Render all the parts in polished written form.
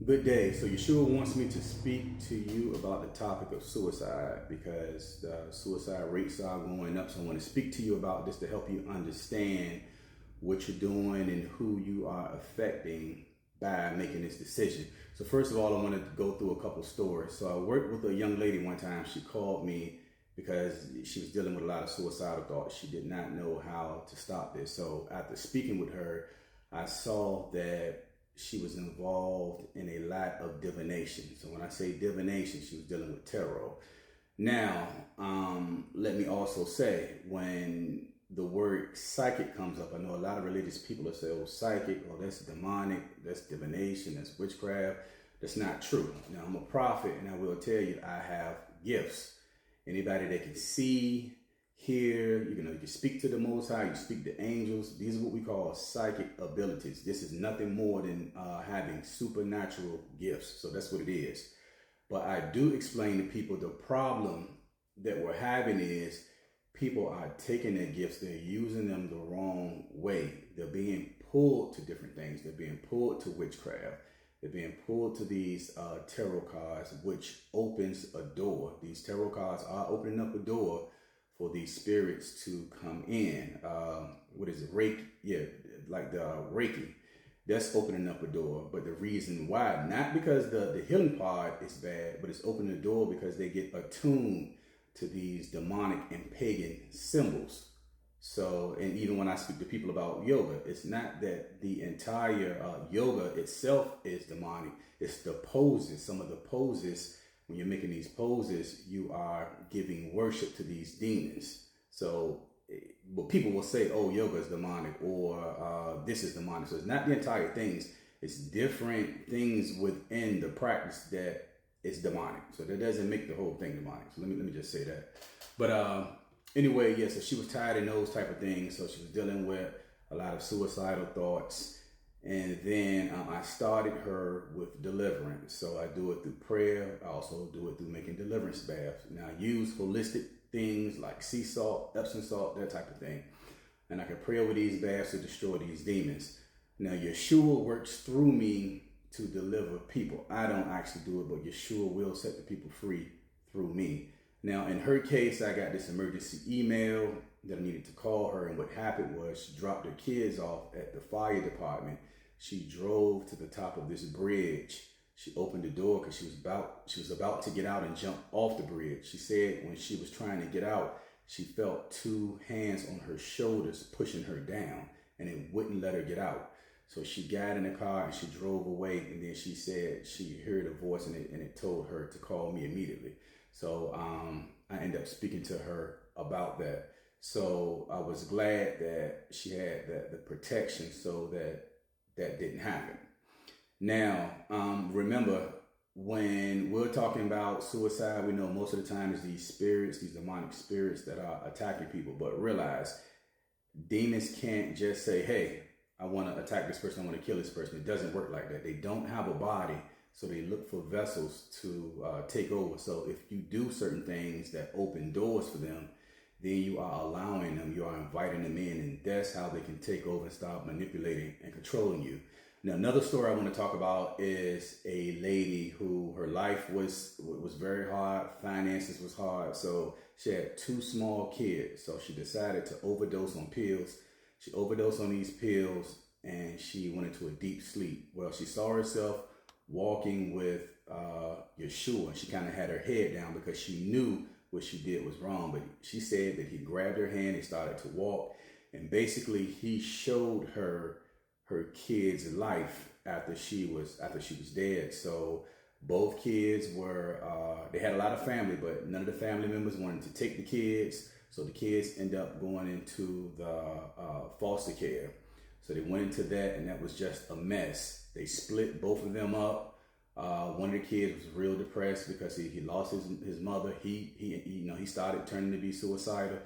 Good day. So Yeshua wants me to speak to you about the topic of suicide because the suicide rates are going up. So I want to speak to you about this to help you understand what you're doing and who you are affecting by making this decision. So first of all, I want to go through a couple stories. So I worked with a young lady one time. She called me because she was dealing with a lot of suicidal thoughts. She did not know how to stop this. So after speaking with her, I saw that she was involved in a lot of divination. So when I say divination, she was dealing with tarot. Now, let me also say, when the word psychic comes up, I know a lot of religious people will say, oh, psychic, oh, that's demonic, that's divination, that's witchcraft. That's not true. Now, I'm a prophet, and I will tell you, I have gifts. Anybody that can see, hear, you can speak to the Most High, you speak to angels. These are what we call psychic abilities. This is nothing more than having supernatural gifts. So that's what it is. But I do explain to people the problem that we're having is people are taking their gifts, they're using them the wrong way. They're being pulled to different things. They're being pulled to witchcraft. They're being pulled to these tarot cards, which opens a door. These tarot cards are opening up a door for these spirits to come in. What is it? Reiki? Yeah, like the Reiki. That's opening up a door. But the reason why, not because the healing part is bad, but it's opening the door because they get attuned to these demonic and pagan symbols. So, and even when I speak to people about yoga, it's not that the entire yoga itself is demonic. It's the poses. Some of the poses, when you're making these poses, you are giving worship to these demons. So, but people will say, oh, yoga is demonic or this is demonic. So it's not the entire things. It's different things within the practice that is demonic. So that doesn't make the whole thing demonic. So let me just say that. But anyway, yeah, so she was tired in those type of things. So she was dealing with a lot of suicidal thoughts. And then I started her with deliverance. So I do it through prayer. I also do it through making deliverance baths. Now I use holistic things like sea salt, Epsom salt, that type of thing. And I can pray over these baths to destroy these demons. Now Yeshua works through me to deliver people. I don't actually do it, but Yeshua will set the people free through me. Now, in her case, I got this emergency email that I needed to call her. And what happened was she dropped her kids off at the fire department. She drove to the top of this bridge. She opened the door because she was about to get out and jump off the bridge. She said when she was trying to get out, she felt two hands on her shoulders pushing her down, and it wouldn't let her get out. So she got in the car and she drove away, and then she said she heard a voice and it told her to call me immediately. So I ended up speaking to her about that. So I was glad that she had the protection so that that didn't happen. Now, remember, when we're talking about suicide, we know most of the time it's these spirits, these demonic spirits that are attacking people. But realize demons can't just say, hey, I want to attack this person, I want to kill this person. It doesn't work like that. They don't have a body, so they look for vessels to take over. So if you do certain things that open doors for them, then you are allowing them, you are inviting them in, and that's how they can take over and start manipulating and controlling you. Now, another story I want to talk about is a lady who her life was very hard, finances was hard, so she had two small kids, so she decided to overdose on pills. She overdosed on these pills, and she went into a deep sleep. Well, she saw herself walking with Yeshua, and she kind of had her head down because she knew what she did was wrong. But she said that he grabbed her hand, he started to walk, and basically he showed her her kids' life after she was dead. So both kids were they had a lot of family, but none of the family members wanted to take the kids. So the kids end up going into the foster care. So they went into that, and that was just a mess. They split both of them up. One of the kids was real depressed because he lost his mother. He started turning to be suicidal.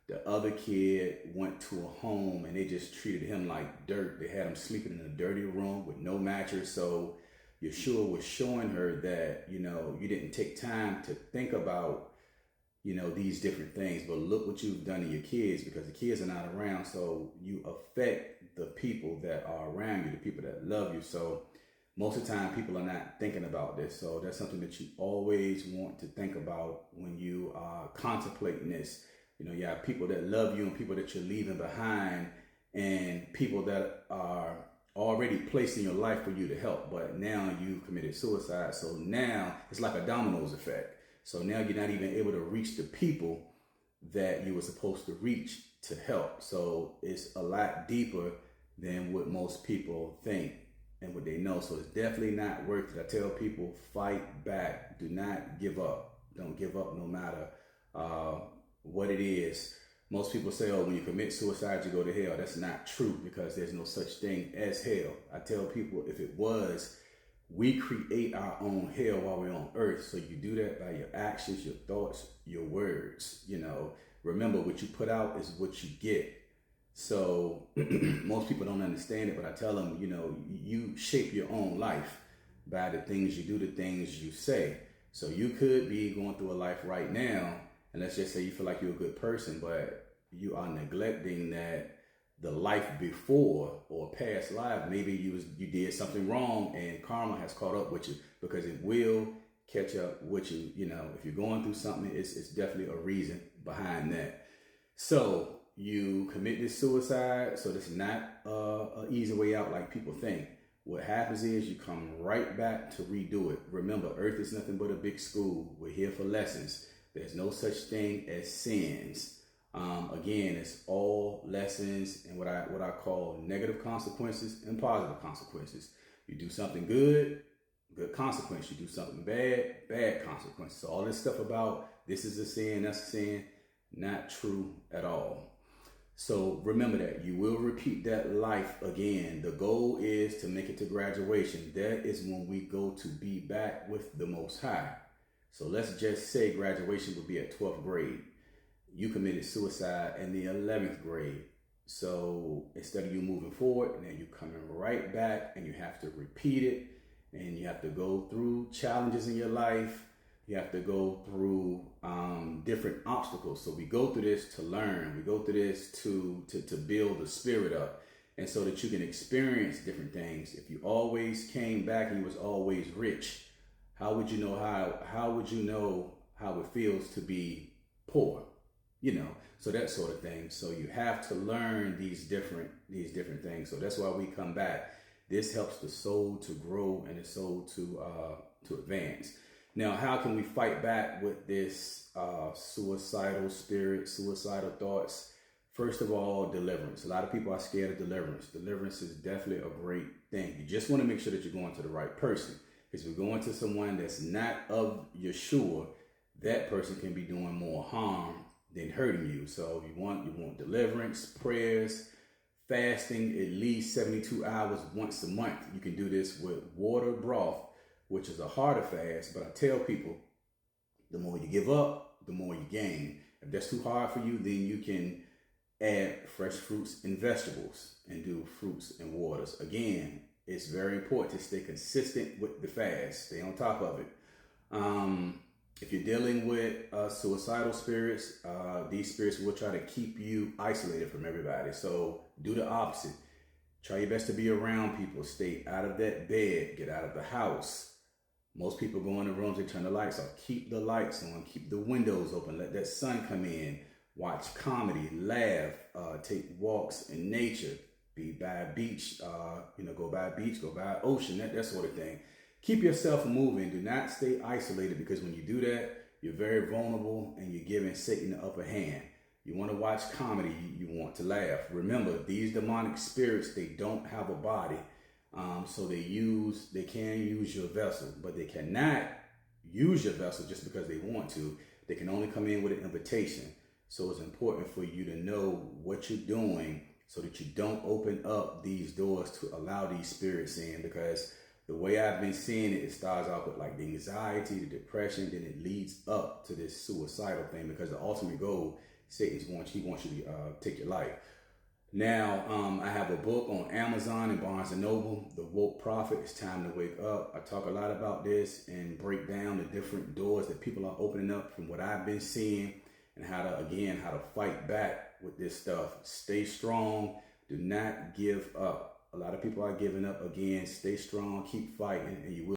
The other kid went to a home and they just treated him like dirt. They had him sleeping in a dirty room with no mattress. So Yeshua was showing her that, you didn't take time to think about, these different things, but look what you've done to your kids, because the kids are not around. So you affect the people that are around you, the people that love you. So most of the time people are not thinking about this. So that's something that you always want to think about when you are contemplating this. You have people that love you and people that you're leaving behind, and people that are already placed in your life for you to help, but now you've committed suicide. So now it's like a dominoes effect. So now you're not even able to reach the people that you were supposed to reach to help. So it's a lot deeper than what most people think and what they know. So it's definitely not worth it. I tell people, fight back. Do not give up. Don't give up no matter what it is. Most people say, oh, when you commit suicide, you go to hell. That's not true, because there's no such thing as hell. I tell people, if it was, we create our own hell while we're on earth. So you do that by your actions, your thoughts, your words. Remember, what you put out is what you get. So most people don't understand it, but I tell them, you shape your own life by the things you do, the things you say. So you could be going through a life right now, and let's just say you feel like you're a good person, but you are neglecting that the life before or past life, maybe you did something wrong and karma has caught up with you, because it will catch up with you. If you're going through something, it's definitely a reason behind that. So you commit this suicide. So this is not an easy way out like people think. What happens is you come right back to redo it. Remember, earth is nothing but a big school. We're here for lessons. There's no such thing as sins. Again, it's all lessons and what I call negative consequences and positive consequences. You do something good consequence. You do something bad consequences. So all this stuff about this is a sin, that's a sin, not true at all. So remember that you will repeat that life again. The goal is to make it to graduation. That is when we go to be back with the Most High. So let's just say graduation would be at 12th grade. You committed suicide in the 11th grade. So instead of you moving forward, now you're coming right back and you have to repeat it, and you have to go through challenges in your life. You have to go through different obstacles. So we go through this to learn. We go through this to build the spirit up, and so that you can experience different things. If you always came back and you was always rich, how would you know how it feels to be poor? So that sort of thing. So you have to learn these different things. So that's why we come back. This helps the soul to grow and the soul to advance. Now, how can we fight back with this suicidal spirit, suicidal thoughts? First of all, deliverance. A lot of people are scared of deliverance. Deliverance is definitely a great thing. You just want to make sure that you're going to the right person. Because if you're going to someone that's not of Yeshua, that person can be doing more harm than hurting you. So you want deliverance, prayers, fasting at least 72 hours once a month. You can do this with water broth, which is a harder fast. But I tell people, the more you give up, the more you gain. If that's too hard for you, then you can add fresh fruits and vegetables and do fruits and waters. Again, it's very important to stay consistent with the fast. Stay on top of it. If you're dealing with suicidal spirits, these spirits will try to keep you isolated from everybody. So do the opposite. Try your best to be around people. Stay out of that bed. Get out of the house. Most people go in the rooms, they turn the lights off. Keep the lights on. Keep the windows open. Let that sun come in. Watch comedy. Laugh. Take walks in nature. Be by a beach. Go by a beach. Go by an ocean. That sort of thing. Keep yourself moving. Do not stay isolated, because when you do that, you're very vulnerable and you're giving Satan the upper hand. You want to watch comedy. You want to laugh. Remember, these demonic spirits, they don't have a body. So they can use your vessel, but they cannot use your vessel just because they want to. They can only come in with an invitation. So it's important for you to know what you're doing so that you don't open up these doors to allow these spirits in, because the way I've been seeing it, it starts off with like the anxiety, the depression, then it leads up to this suicidal thing, because the ultimate goal, Satan wants you to take your life. Now, I have a book on Amazon and Barnes & Noble, The Woke Prophet, It's Time to Wake Up. I talk a lot about this and break down the different doors that people are opening up from what I've been seeing, and how to fight back with this stuff. Stay strong. Do not give up. A lot of people are giving up. Again, stay strong, keep fighting, and you will.